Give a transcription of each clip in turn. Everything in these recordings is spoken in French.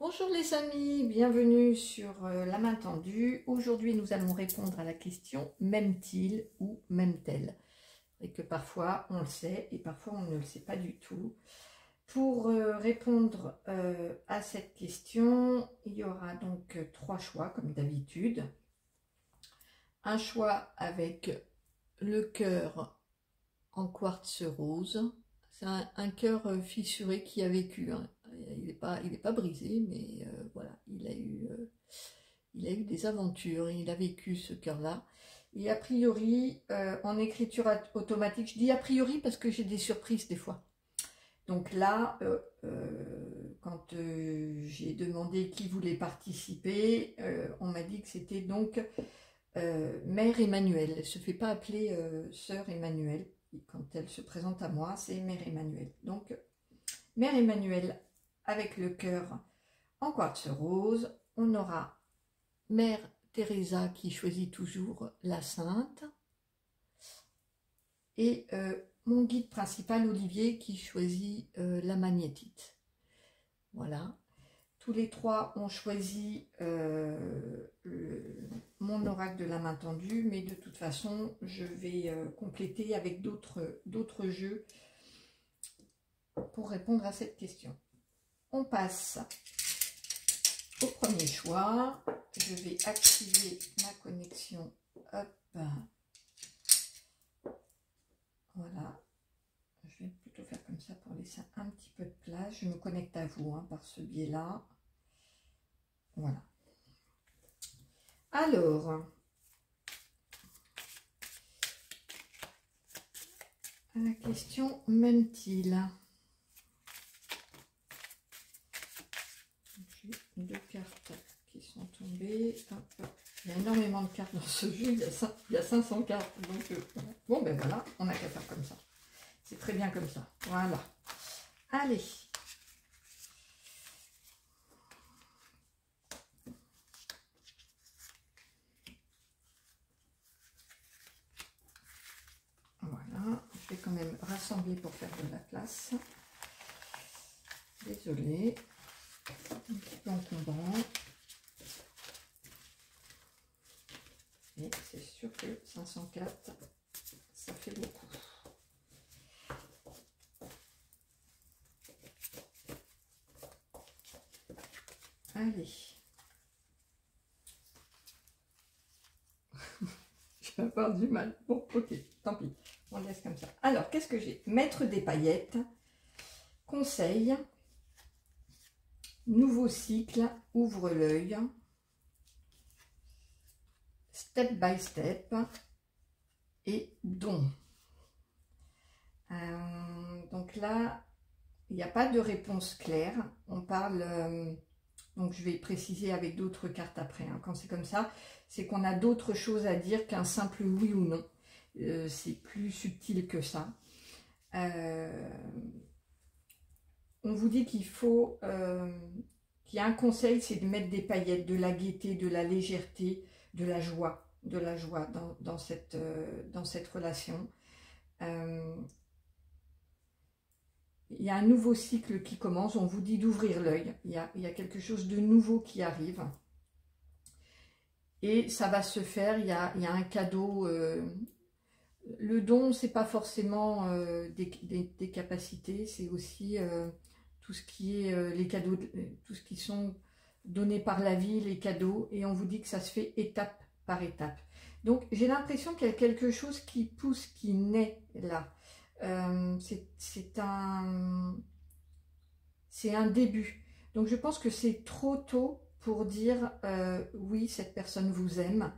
Bonjour les amis, bienvenue sur La Main Tendue. Aujourd'hui, nous allons répondre à la question « M'aime-t-il ou m'aime-t-elle » et que parfois on le sait et parfois on ne le sait pas du tout. Pour répondre à cette question, il y aura donc trois choix comme d'habitude. Un choix avec le cœur en quartz rose. C'est un cœur fissuré qui a vécu, hein. Il n'est pas brisé, mais voilà, il a eu des aventures, il a vécu ce cœur-là. Et a priori, en écriture automatique, je dis a priori parce que j'ai des surprises des fois. Donc là, quand j'ai demandé qui voulait participer, on m'a dit que c'était donc Mère Emmanuelle. Elle ne se fait pas appeler Sœur Emmanuelle. Quand elle se présente à moi, c'est Mère Emmanuelle. Donc, Mère Emmanuelle avec le cœur en quartz rose. On aura Mère Teresa qui choisit toujours la Sainte. Et mon guide principal, Olivier, qui choisit la magnétite. Voilà. Tous les trois ont choisi mon oracle de la main tendue, mais de toute façon, je vais compléter avec d'autres jeux pour répondre à cette question. On passe au premier choix. Je vais activer ma connexion. Hop. Voilà. Je vais plutôt faire comme ça pour laisser un petit peu de place. Je me connecte à vous par ce biais-là. Voilà. Alors, à la question, m'aime-t-il? J'ai deux cartes qui sont tombées. Hop. Il y a énormément de cartes dans ce jeu, il y a 500 cartes. Donc, bon, ben voilà, on n'a qu'à faire comme ça. C'est très bien comme ça. Voilà. Allez. Voilà. Je vais quand même rassembler pour faire de la place. Désolée. Un petit peu encombrant. Et c'est sûr que 504, ça fait beaucoup. Allez. Je vais avoir du mal. Bon, ok, tant pis. On laisse comme ça. Alors, qu'est-ce que j'ai? Mettre des paillettes. Conseil. Nouveau cycle. Ouvre l'œil. Step by step. Et don. Donc là, il n'y a pas de réponse claire. On parle... donc je vais préciser avec d'autres cartes après. Quand c'est comme ça, c'est qu'on a d'autres choses à dire qu'un simple oui ou non. C'est plus subtil que ça. On vous dit qu'il faut... qu'il y a un conseil, c'est de mettre des paillettes, de la gaieté, de la légèreté, de la joie dans cette relation. Il y a un nouveau cycle qui commence, on vous dit d'ouvrir l'œil, il y a quelque chose de nouveau qui arrive. Et ça va se faire, il y a un cadeau. Le don, c'est pas forcément des capacités, c'est aussi tout ce qui est les cadeaux, tout ce qui sont donnés par la vie, les cadeaux. Et on vous dit que ça se fait étape par étape. Donc j'ai l'impression qu'il y a quelque chose qui pousse, qui naît là. C'est un début. Donc je pense que c'est trop tôt pour dire oui, cette personne vous aime.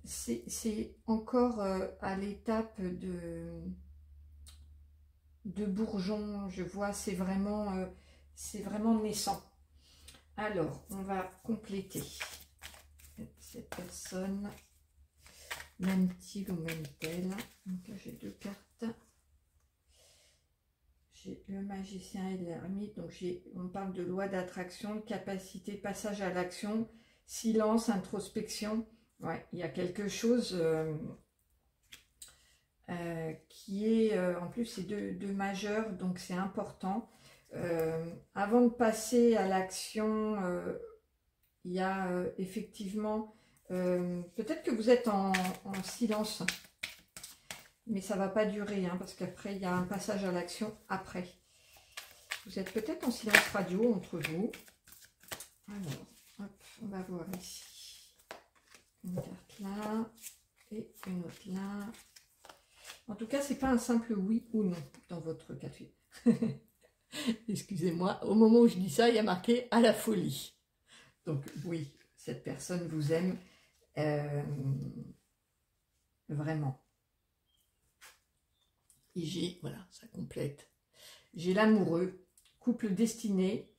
C'est encore à l'étape de bourgeon, je vois, c'est vraiment naissant. Alors, on va compléter. Cette personne, m'aime-t-il ou m'aime-t-elle? Donc là, j'ai deux cartes. J'ai le magicien et l'ermite. Donc, on parle de loi d'attraction, de capacité, passage à l'action, silence, introspection. Ouais, il y a quelque chose qui est, en plus, c'est deux majeurs, donc c'est important. Avant de passer à l'action, il y a effectivement, peut-être que vous êtes en silence, mais ça ne va pas durer, hein, parce qu'après, il y a un passage à l'action après. Vous êtes peut-être en silence radio entre vous. Alors, hop, on va voir ici. Une carte là, et une autre là. En tout cas, c'est pas un simple oui ou non dans votre cas de figure. Excusez-moi, au moment où je dis ça, il y a marqué à la folie. Donc oui, cette personne vous aime vraiment. Et j'ai, voilà, ça complète. J'ai l'amoureux, couple destiné.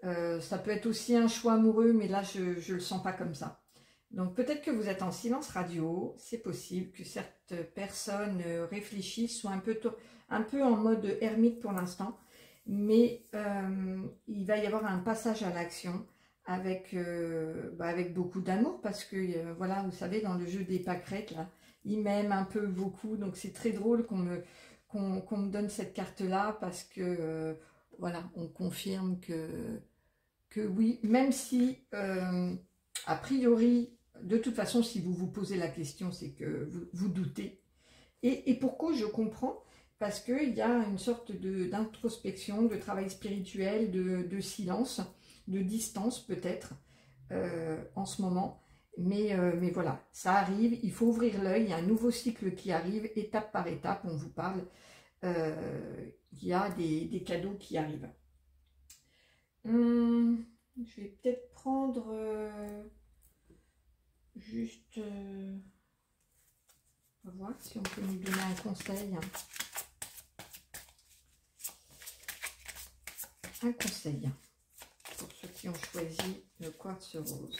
Ça peut être aussi un choix amoureux, mais là, je ne le sens pas comme ça. Donc peut-être que vous êtes en silence radio, c'est possible que certaines personnes réfléchissent, soient un peu en mode ermite pour l'instant, mais il va y avoir un passage à l'action avec beaucoup d'amour, parce que voilà, vous savez, dans le jeu des pâquerettes, là, ils m'aiment un peu beaucoup, donc c'est très drôle qu'on me donne cette carte-là, parce que voilà, on confirme que oui, même si a priori, de toute façon, si vous vous posez la question, c'est que vous doutez. Et pourquoi je comprends? Parce qu'il y a une sorte d'introspection, de travail spirituel, de silence, de distance peut-être en ce moment. Mais voilà, ça arrive, il faut ouvrir l'œil, il y a un nouveau cycle qui arrive, étape par étape, on vous parle. Il y a des cadeaux qui arrivent. Je vais peut-être prendre juste... on va voir si on peut nous donner un conseil. Un conseil pour ceux qui ont choisi le quartz rose.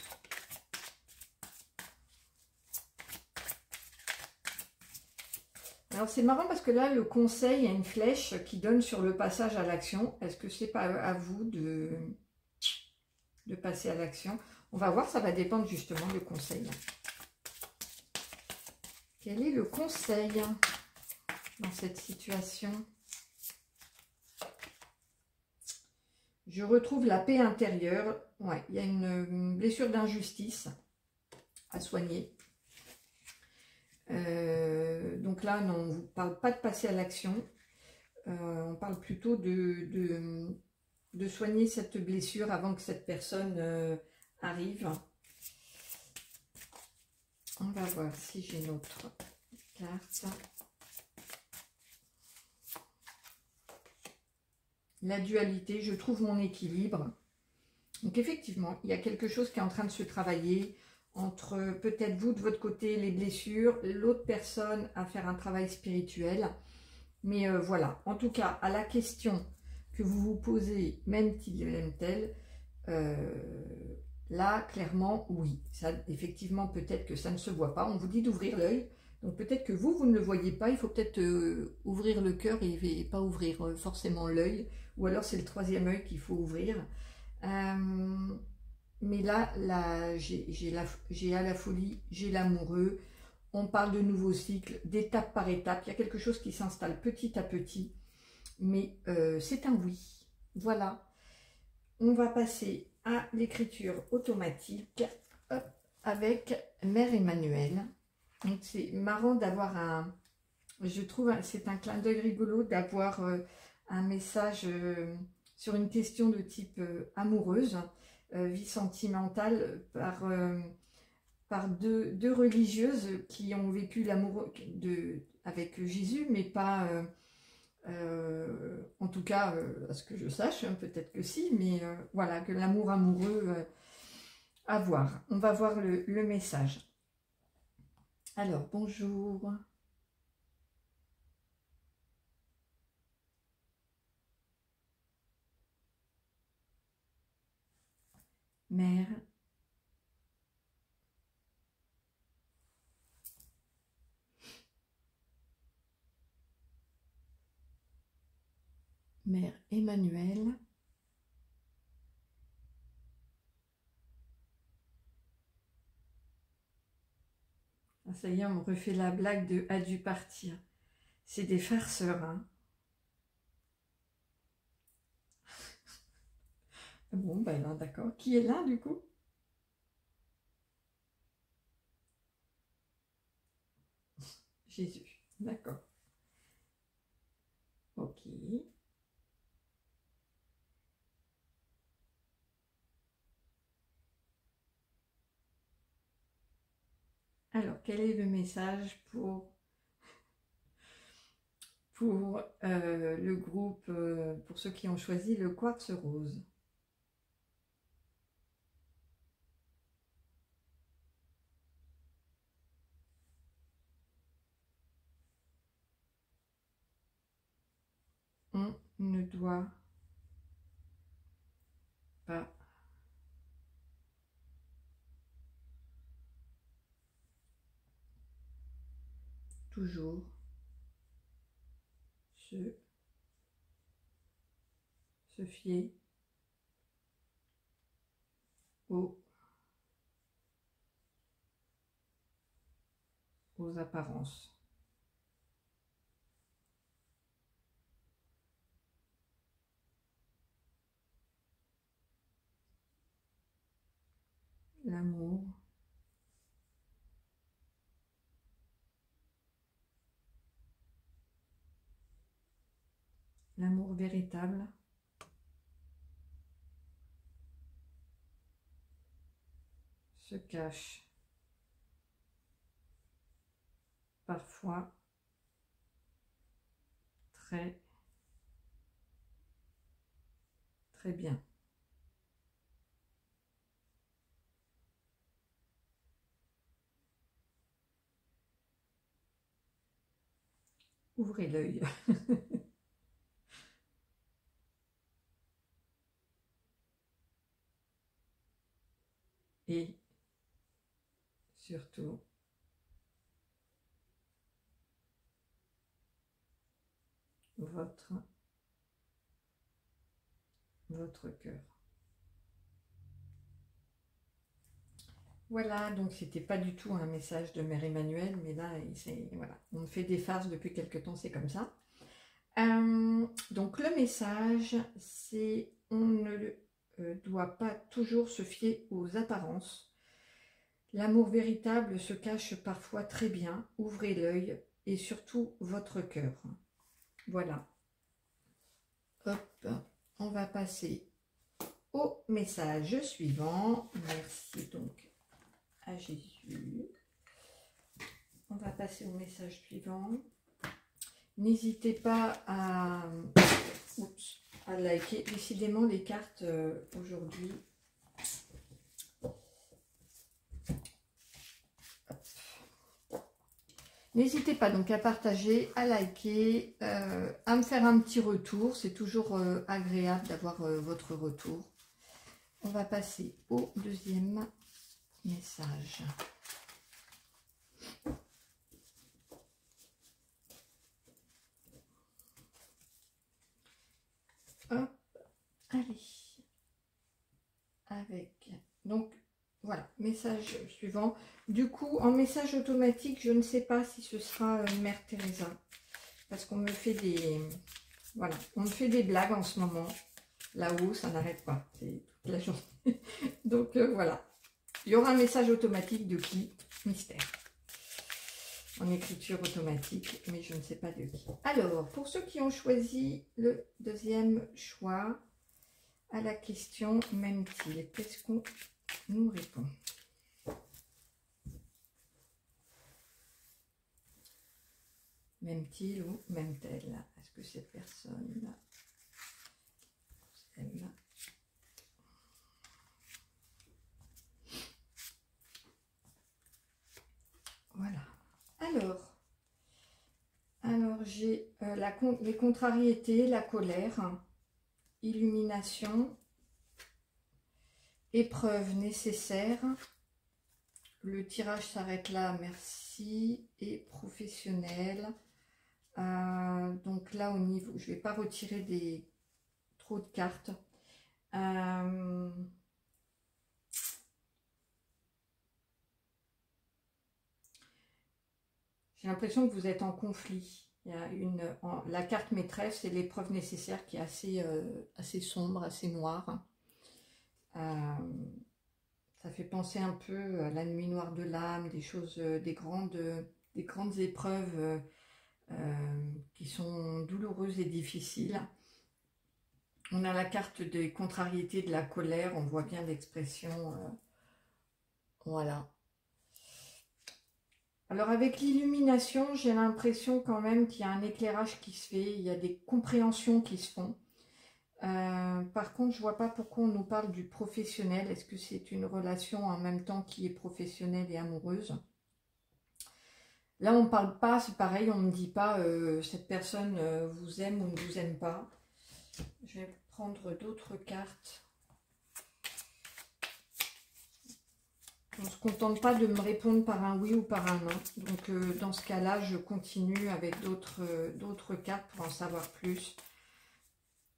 Alors c'est marrant parce que là le conseil, il y a une flèche qui donne sur le passage à l'action. Est-ce que c'est pas à vous de passer à l'action? On va voir, ça va dépendre justement du conseil. Quel est le conseil dans cette situation? Je retrouve la paix intérieure. Ouais, il y a une blessure d'injustice à soigner. Donc là, non, on ne vous parle pas de passer à l'action. On parle plutôt de soigner cette blessure avant que cette personne arrive. On va voir si j'ai une autre carte. La dualité, je trouve mon équilibre. Donc effectivement, il y a quelque chose qui est en train de se travailler entre peut-être vous de votre côté, les blessures, l'autre personne à faire un travail spirituel. Mais voilà, en tout cas, à la question que vous vous posez, même-t-il, même-t-elle, là, clairement, oui. Ça, effectivement, peut-être que ça ne se voit pas. On vous dit d'ouvrir l'œil. Donc peut-être que vous ne le voyez pas. Il faut peut-être ouvrir le cœur et pas ouvrir forcément l'œil. Ou alors c'est le troisième œil qu'il faut ouvrir. Mais là j'ai à la folie, j'ai l'amoureux. On parle de nouveaux cycles, d'étape par étape. Il y a quelque chose qui s'installe petit à petit. Mais c'est un oui. Voilà. On va passer à l'écriture automatique. Hop, avec Mère Emmanuel. Donc c'est marrant d'avoir un... Je trouve c'est un clin d'œil rigolo d'avoir un message sur une question de type amoureuse, vie sentimentale, par deux religieuses qui ont vécu l'amour avec Jésus, mais pas, en tout cas, à ce que je sache, hein, peut-être que si, mais voilà, que l'amour amoureux, à voir. On va voir le message. Alors, bonjour. Mère. Mère Emmanuel. Ah, ça y est, on me refait la blague de a dû partir. C'est des farceurs, hein. Bon, ben là, d'accord. Qui est là, du coup? Jésus. D'accord. Ok. Alors, quel est le message pour le groupe, pour ceux qui ont choisi le quartz rose? On ne doit pas toujours se fier aux apparences. L'amour véritable se cache parfois très bien. Ouvrez l'œil. Et surtout, votre cœur. Voilà, donc c'était pas du tout un message de Mère Emmanuel, mais là, voilà, on fait des farces depuis quelque temps, c'est comme ça. Donc le message, c'est on ne doit pas toujours se fier aux apparences. L'amour véritable se cache parfois très bien. Ouvrez l'œil et surtout votre cœur. Voilà. Hop, on va passer au message suivant. Merci donc à Jésus. On va passer au message suivant. N'hésitez pas à liker. Décidément, les cartes aujourd'hui. N'hésitez pas donc à partager, à liker, à me faire un petit retour. C'est toujours agréable d'avoir votre retour. On va passer au deuxième message. Hop, allez. Donc, voilà, message suivant. Du coup, en message automatique, je ne sais pas si ce sera Mère Teresa. Parce qu'on me fait des... Voilà, on me fait des blagues en ce moment. Là-haut, ça n'arrête pas. C'est toute la journée. Donc, voilà. Il y aura un message automatique de qui? Mystère. En écriture automatique, mais je ne sais pas de qui. Alors, pour ceux qui ont choisi le deuxième choix, à la question m'aime-t-il? Qu'est-ce qu'on nous répond? M'aime-t-il ou m'aime-t-elle? Est-ce que cette personne aime? Voilà. Alors j'ai les contrariétés, la colère, illumination, épreuve nécessaire. Le tirage s'arrête là, merci. Et professionnel. Donc là, au niveau, je ne vais pas retirer trop de cartes. J'ai l'impression que vous êtes en conflit. Il y a la carte maîtresse, c'est l'épreuve nécessaire qui est assez sombre, assez noire. Ça fait penser un peu à la nuit noire de l'âme, des choses, des grandes épreuves qui sont douloureuses et difficiles. On a la carte des contrariétés de la colère, on voit bien l'expression. Voilà. Alors avec l'illumination, j'ai l'impression quand même qu'il y a un éclairage qui se fait, il y a des compréhensions qui se font. Par contre, je ne vois pas pourquoi on nous parle du professionnel. Est-ce que c'est une relation en même temps qui est professionnelle et amoureuse? Là, on ne parle pas, c'est pareil, on ne dit pas cette personne vous aime ou ne vous aime pas. Je vais prendre d'autres cartes. On ne se contente pas de me répondre par un oui ou par un non. Donc, dans ce cas-là, je continue avec d'autres cartes pour en savoir plus.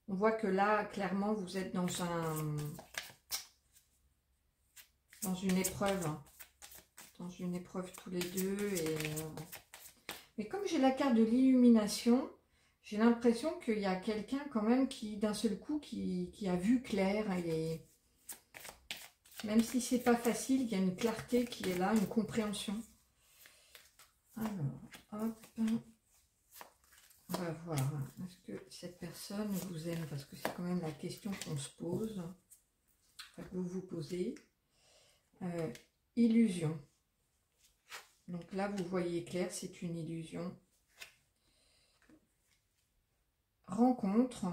On voit que là, clairement, vous êtes dans une épreuve. Dans une épreuve tous les deux. Mais comme j'ai la carte de l'illumination, j'ai l'impression qu'il y a quelqu'un quand même qui, d'un seul coup, qui a vu clair. Même si c'est pas facile, il y a une clarté qui est là, une compréhension. Alors, hop. On va voir. Est-ce que cette personne vous aime? Parce que c'est quand même la question qu'on se pose. Enfin, que vous vous posez. Illusion. Donc là, vous voyez clair, c'est une illusion. Rencontre.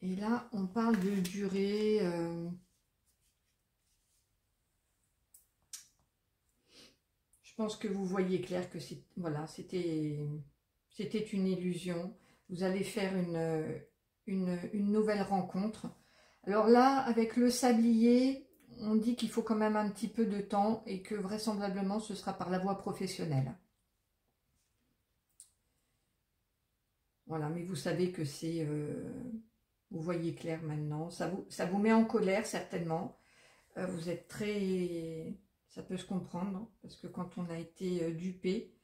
Et là, on parle de durée. Je pense que vous voyez clair que voilà, c'était une illusion. Vous allez faire une nouvelle rencontre. Alors là, avec le sablier, on dit qu'il faut quand même un petit peu de temps et que vraisemblablement ce sera par la voie professionnelle. Voilà, mais vous savez que c'est... vous voyez clair maintenant. Ça vous met en colère certainement. Vous êtes très... Ça peut se comprendre parce que quand on a été dupé,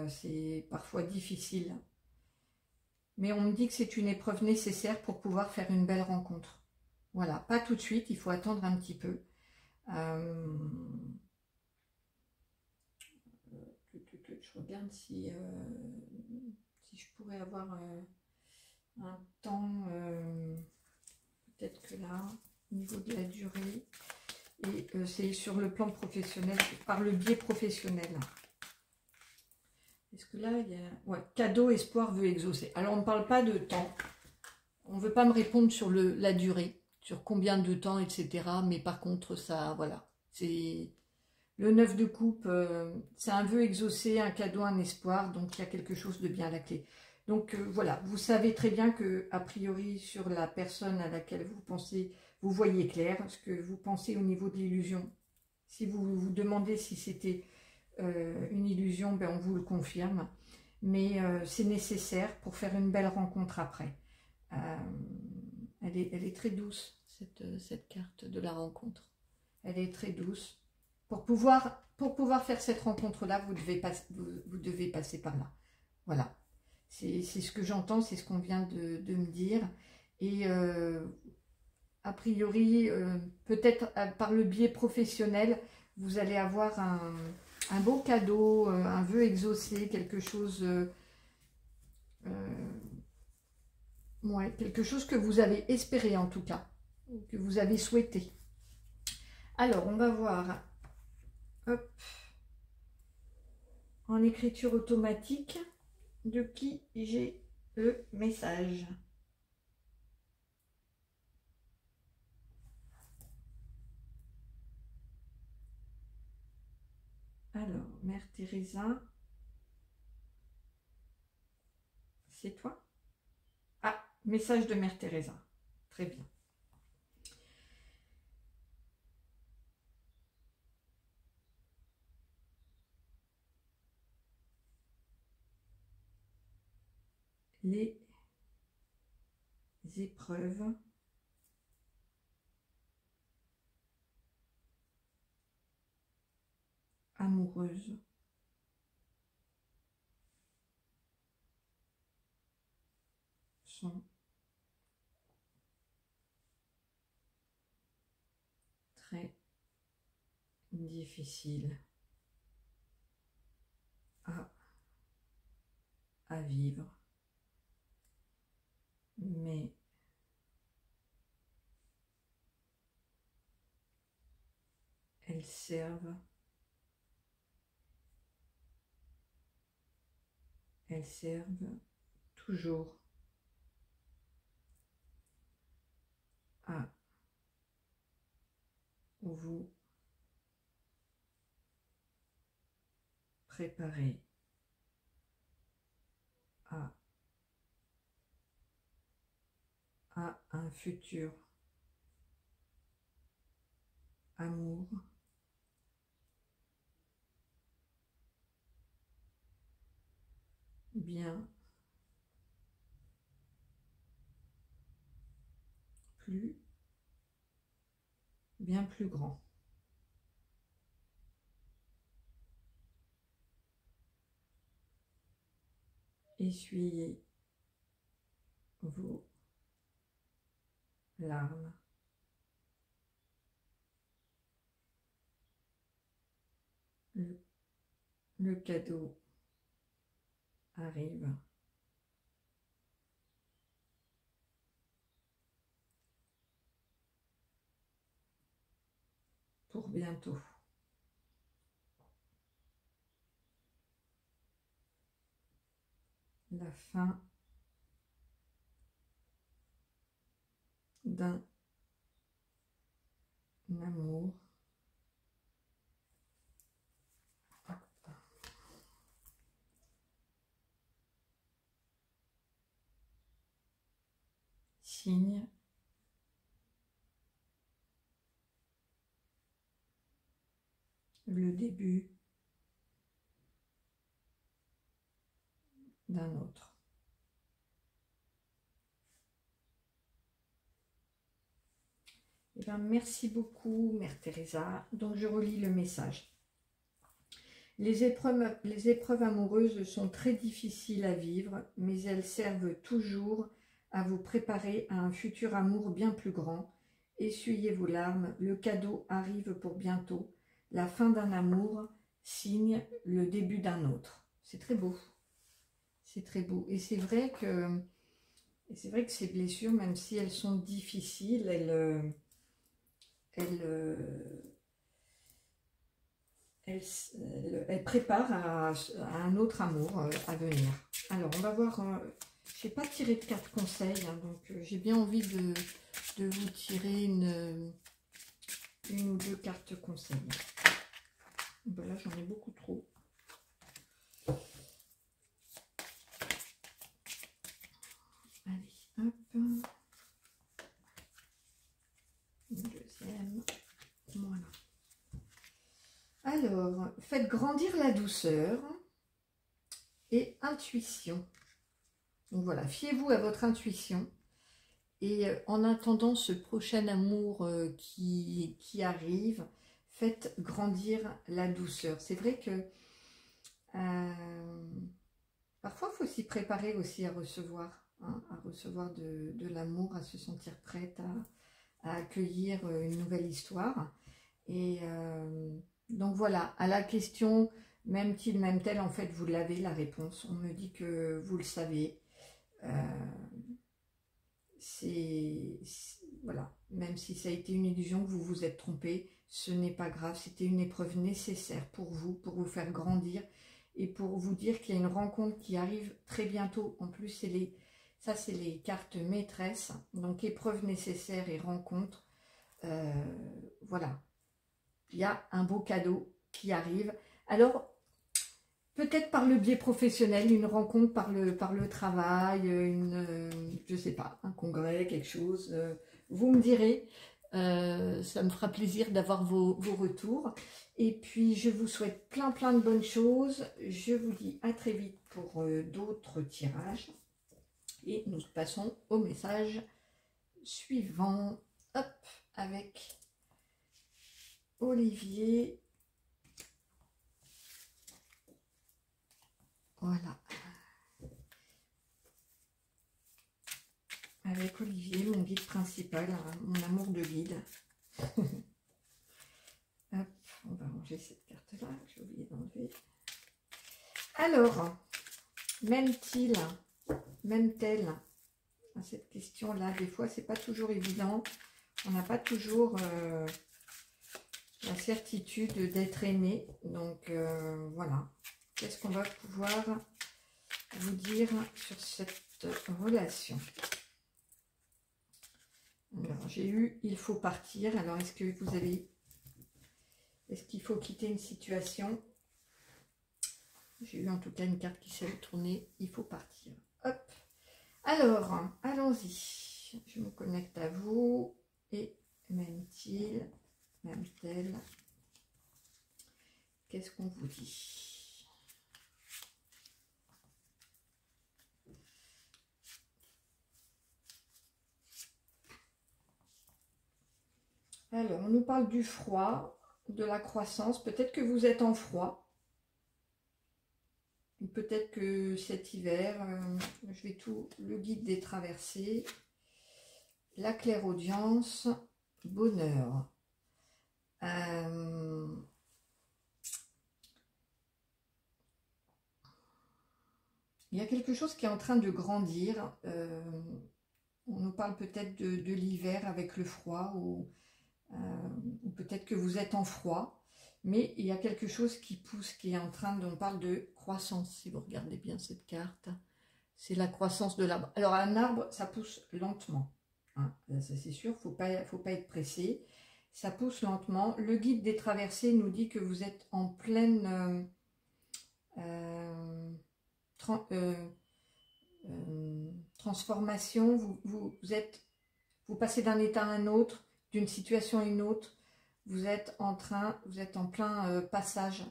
c'est parfois difficile. Mais on me dit que c'est une épreuve nécessaire pour pouvoir faire une belle rencontre. Voilà, pas tout de suite, il faut attendre un petit peu. Je regarde si je pourrais avoir un temps, peut-être que là, au niveau de la durée, et c'est sur le plan professionnel, par le biais professionnel. Est-ce que là, il y a... Ouais, cadeau, espoir, veut exaucer. Alors, on ne parle pas de temps. On ne veut pas me répondre sur la durée, sur combien de temps, etc. Mais par contre, ça, voilà. C'est le 9 de coupe, c'est un vœu exaucé, un cadeau, un espoir. Donc, il y a quelque chose de bien à la clé. Donc, voilà. Vous savez très bien que, a priori, sur la personne à laquelle vous pensez, vous voyez clair. Ce que vous pensez au niveau de l'illusion. Si vous vous demandez si c'était... une illusion, ben on vous le confirme, mais c'est nécessaire pour faire une belle rencontre après. Elle est très douce, cette carte de la rencontre. Elle est très douce. Pour pouvoir faire cette rencontre-là, vous devez passer par là. Voilà. C'est ce que j'entends, c'est ce qu'on vient de me dire. Et a priori, peut-être par le biais professionnel, vous allez avoir un beau cadeau, un vœu exaucé, quelque chose, ouais, quelque chose que vous avez espéré en tout cas, que vous avez souhaité. Alors, on va voir, hop, en écriture automatique, de qui j'ai le message. Alors, Mère Teresa, c'est toi? Ah, message de Mère Teresa. Très bien. Les épreuves amoureuses sont très difficile à vivre, mais elles servent toujours à vous préparer à un futur amour bien plus grand. Essuyez vos larmes. Le cadeau arrive. Pour bientôt. La fin d'un amour signe le début d'un autre. Eh bien, merci beaucoup, Mère Teresa. Donc, je relis le message. Les épreuves amoureuses sont très difficiles à vivre, mais elles servent toujours à vous préparer à un futur amour bien plus grand. Essuyez vos larmes, le cadeau arrive pour bientôt. La fin d'un amour signe le début d'un autre. C'est très beau. C'est très beau. Et c'est vrai que ces blessures, même si elles sont difficiles, elles préparent à un autre amour à venir. Alors, on va voir. Je n'ai pas tiré de carte conseil, hein, donc j'ai bien envie de vous tirer une ou deux cartes conseil. Ben là, j'en ai beaucoup trop. Allez, hop. Une deuxième. Voilà. Alors, faites grandir la douceur et intuition. Donc voilà, fiez-vous à votre intuition. Et en attendant ce prochain amour qui arrive, faites grandir la douceur. C'est vrai que parfois, il faut s'y préparer aussi à recevoir, hein, à recevoir de l'amour, à se sentir prête à accueillir une nouvelle histoire. Et donc voilà, à la question « M'aime-t-il, m'aime-t-elle ?» En fait, vous l'avez, la réponse. On me dit que vous le savez. Voilà, même si ça a été une illusion, que vous vous êtes trompé, ce n'est pas grave. C'était une épreuve nécessaire pour vous faire grandir et pour vous dire qu'il y a une rencontre qui arrive très bientôt. En plus, ça c'est les cartes maîtresses, donc épreuve nécessaire et rencontre. Voilà, il y a un beau cadeau qui arrive. Alors, peut-être par le biais professionnel, une rencontre par le travail, je sais pas, un congrès, quelque chose. Vous me direz, ça me fera plaisir d'avoir vos retours. Et puis, je vous souhaite plein de bonnes choses. Je vous dis à très vite pour d'autres tirages. Et nous passons au message suivant. Hop, avec Olivier. Voilà. Avec Olivier, mon guide principal, hein, mon amour de guide. On va ranger cette carte-là, que j'ai oublié d'enlever. Alors, m'aime-t-il, m'aime-t-elle? À cette question-là, des fois, c'est pas toujours évident. On n'a pas toujours la certitude d'être aimé. Donc, voilà. Qu'est-ce qu'on va pouvoir vous dire sur cette relation? Alors, j'ai eu « il faut partir ». Alors, est-ce que vous avez... Est-ce qu'il faut quitter une situation? J'ai eu en tout cas une carte qui s'est retournée. Il faut partir. Hop. Alors, allons-y. Je me connecte à vous. Et m'aime-t-il? M'aime-t-elle? Qu'est-ce qu'on vous dit? Alors, on nous parle du froid, de la croissance. Peut-être que vous êtes en froid. Peut-être que cet hiver, je vais tout, le guide des traversées, la clairaudience, bonheur. Il y a quelque chose qui est en train de grandir. On nous parle peut-être de l'hiver avec le froid, ou peut-être que vous êtes en froid. Mais il y a quelque chose qui pousse, qui est en train de... On parle de croissance, si vous regardez bien cette carte. C'est la croissance de l'arbre. Alors, un arbre, ça pousse lentement. Hein, ça, c'est sûr, faut pas être pressé. Ça pousse lentement. Le guide des traversées nous dit que vous êtes en pleine transformation. Vous passez d'un état à un autre, d'une situation à une autre. Vous êtes en plein passage,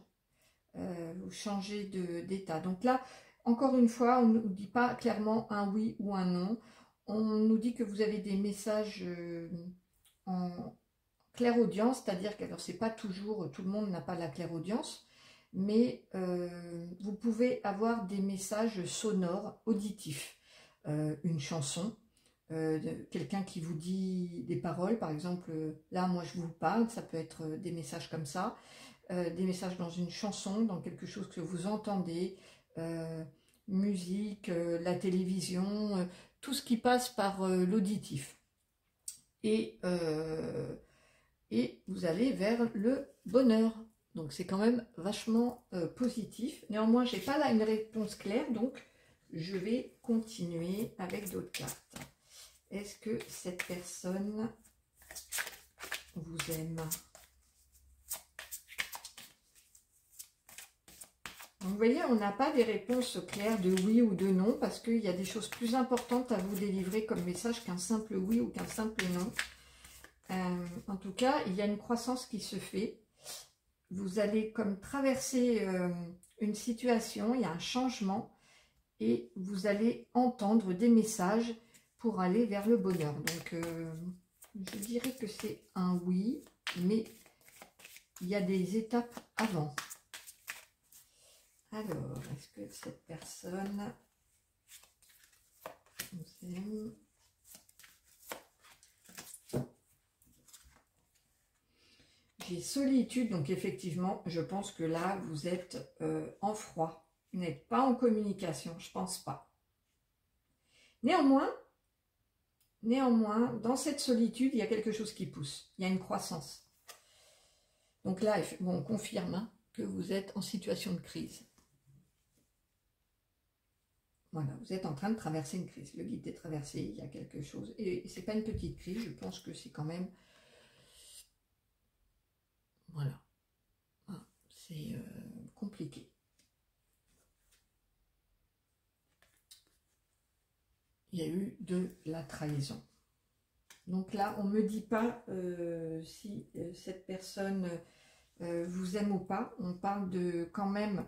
vous changez d'état. Donc là, encore une fois, on ne nous dit pas clairement un oui ou un non. On nous dit que vous avez des messages en clairaudience, c'est-à-dire que c'est pas toujours, tout le monde n'a pas la clairaudience, mais vous pouvez avoir des messages sonores, auditifs, une chanson. Quelqu'un qui vous dit des paroles, par exemple, là, moi, je vous parle, ça peut être des messages comme ça, des messages dans une chanson, dans quelque chose que vous entendez, musique, la télévision, tout ce qui passe par l'auditif. Et vous allez vers le bonheur. Donc, c'est quand même vachement positif. Néanmoins, je n'ai pas là une réponse claire, donc je vais continuer avec d'autres cartes. Est-ce que cette personne vous aime? Donc, vous voyez, on n'a pas des réponses claires de oui ou de non, parce qu'il y a des choses plus importantes à vous délivrer comme message qu'un simple oui ou qu'un simple non. En tout cas, il y a une croissance qui se fait. Vous allez comme traverser une situation, il y a un changement, et vous allez entendre des messages pour aller vers le bonheur. Donc, je dirais que c'est un oui, mais il y a des étapes avant. Alors, est-ce que cette personne vous aime? J'ai solitude, donc effectivement, je pense que là, vous êtes en froid. Vous n'êtes pas en communication, je pense pas. Néanmoins, dans cette solitude, il y a quelque chose qui pousse. Il y a une croissance. Donc là, bon, on confirme hein, que vous êtes en situation de crise. Voilà, vous êtes en train de traverser une crise. Le guide des traversées, il y a quelque chose. Et ce n'est pas une petite crise, je pense que c'est quand même... Voilà. C'est compliqué. Il y a eu de la trahison. Donc là, on ne me dit pas si cette personne vous aime ou pas. On parle quand même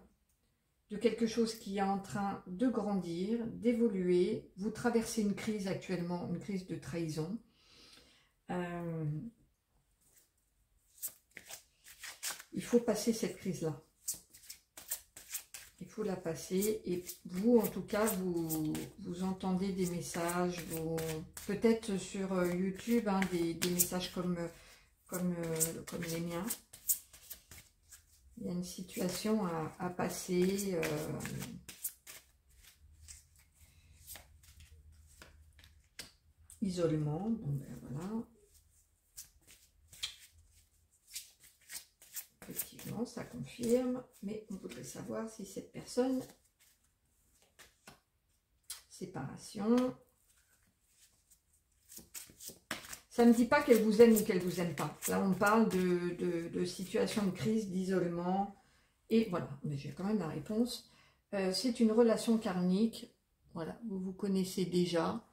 de quelque chose qui est en train de grandir, d'évoluer. Vous traversez une crise actuellement, une crise de trahison. Il faut passer cette crise-là. Il faut la passer. Et vous, en tout cas, vous entendez des messages, peut-être sur YouTube, hein, des messages comme les miens. Il y a une situation à passer. Isolement. Bon, ben voilà. Effectivement, ça confirme. Mais on voudrait savoir si cette personne... Séparation. Ça ne dit pas qu'elle vous aime ou qu'elle vous aime pas. Là, on parle de situation de crise, d'isolement. Et voilà, mais j'ai quand même la réponse. C'est une relation karmique. Voilà, vous vous connaissez déjà.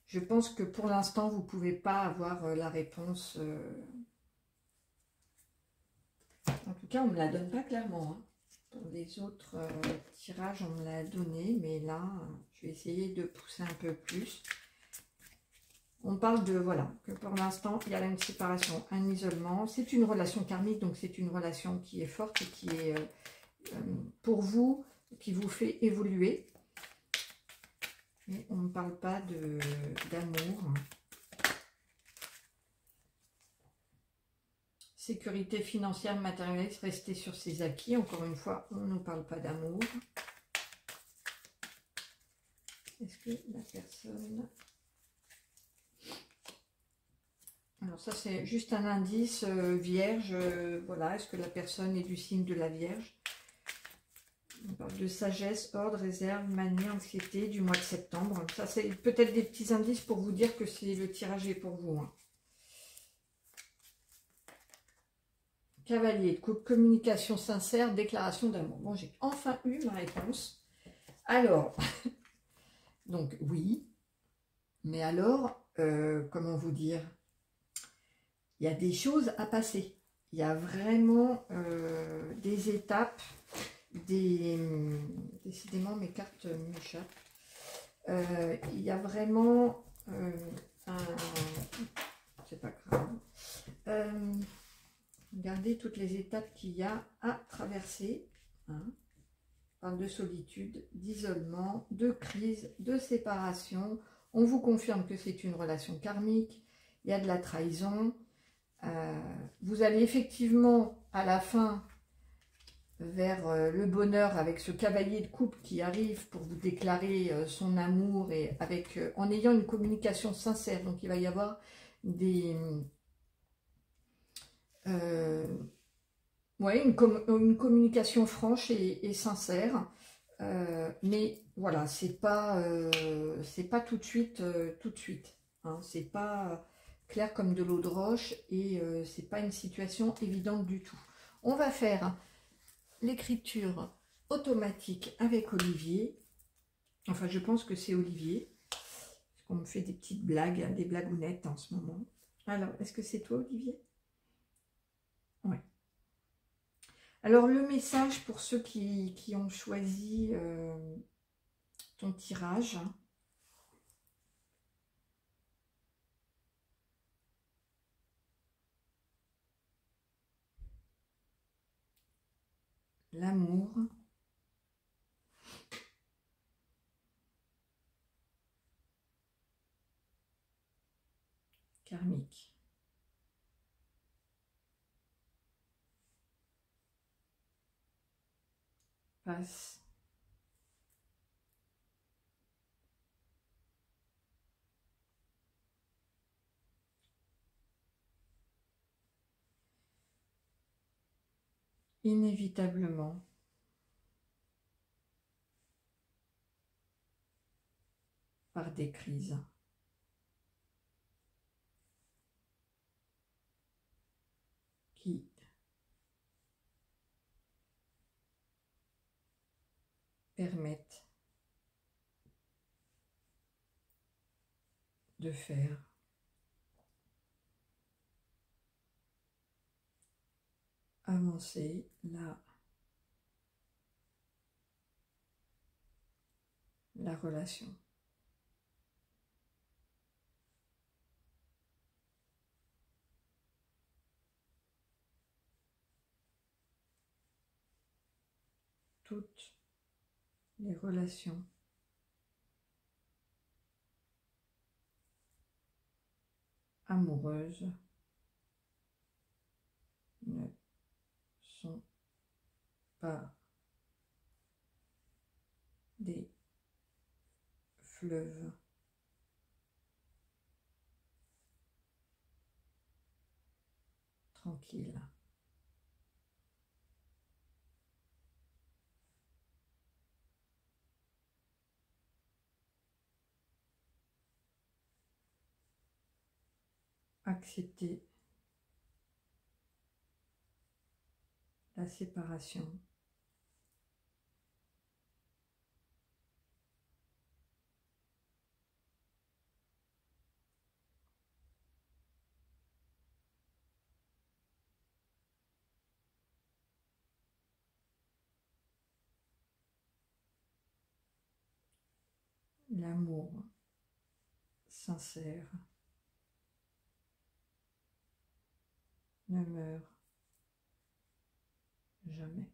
Je pense que pour l'instant, vous ne pouvez pas avoir la réponse. En tout cas, on ne me la donne pas clairement. Hein. Pour les autres tirages, on me l'a donné. Mais là, je vais essayer de pousser un peu plus. On parle de, voilà, que pour l'instant, il y a là une séparation, un isolement. C'est une relation karmique, donc c'est une relation qui est forte et qui est pour vous, qui vous fait évoluer. Mais on ne parle pas d'amour. Sécurité financière, matérialiste, rester sur ses acquis. Encore une fois, on ne parle pas d'amour. Est-ce que la personne... Alors ça, c'est juste un indice vierge. Voilà, est-ce que la personne est du signe de la Vierge? On parle de sagesse, ordre, réserve, manie, anxiété du mois de septembre. Ça, c'est peut-être des petits indices pour vous dire que le tirage est pour vous. Hein. Cavalier de coupe, communication sincère, déclaration d'amour. Bon, j'ai enfin eu ma réponse. Alors, donc oui, mais alors, comment vous dire? Il y a des choses à passer. Il y a vraiment des étapes, décidément mes cartes m'échappent. Il y a vraiment c'est pas grave. Regardez toutes les étapes qu'il y a à traverser. Hein. On parle de solitude, d'isolement, de crise, de séparation. On vous confirme que c'est une relation karmique. Il y a de la trahison. Vous allez effectivement à la fin vers le bonheur avec ce cavalier de coupe qui arrive pour vous déclarer son amour et en ayant une communication sincère. Donc il va y avoir une communication franche et sincère. Mais voilà, c'est pas tout de suite, hein, c'est pas clair comme de l'eau de roche et c'est pas une situation évidente du tout. On va faire l'écriture automatique avec Olivier. Enfin, je pense que c'est Olivier. Parce qu'on me fait des petites blagues, des blagounettes en ce moment. Alors, est-ce que c'est toi, Olivier? Oui. Alors, le message pour ceux qui ont choisi ton tirage. L'amour. Karmique. Passe. Inévitablement. Par des crises. Qui permettent de faire avancer la relation. Toutes les relations amoureuses ne sont pas des fleuves tranquilles. Accepter la séparation. L'amour sincère ne meurt jamais.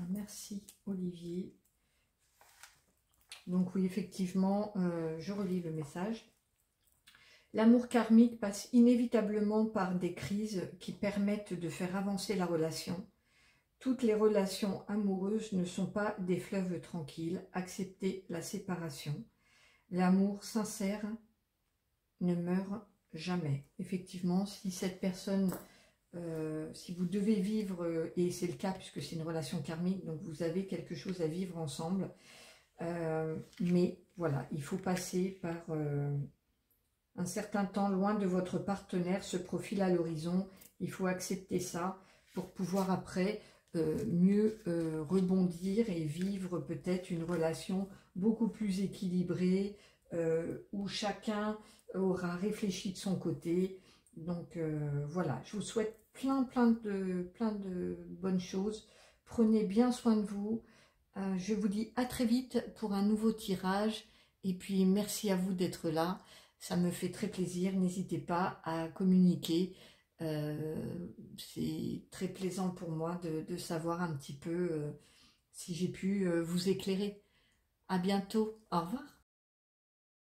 Merci Olivier. Donc oui, effectivement, je relis le message. L'amour karmique passe inévitablement par des crises qui permettent de faire avancer la relation. Toutes les relations amoureuses ne sont pas des fleuves tranquilles. Acceptez la séparation. L'amour sincère ne meurt jamais. Effectivement, si cette personne, si vous devez vivre, et c'est le cas puisque c'est une relation karmique, donc vous avez quelque chose à vivre ensemble, mais voilà, il faut passer par un certain temps loin de votre partenaire, se profile à l'horizon, il faut accepter ça pour pouvoir après mieux rebondir et vivre peut-être une relation beaucoup plus équilibrée, où chacun aura réfléchi de son côté. Donc voilà, je vous souhaite plein de bonnes choses. Prenez bien soin de vous. Je vous dis à très vite pour un nouveau tirage. Et puis merci à vous d'être là. Ça me fait très plaisir. N'hésitez pas à communiquer. C'est très plaisant pour moi de savoir un petit peu si j'ai pu vous éclairer. À bientôt. Au revoir.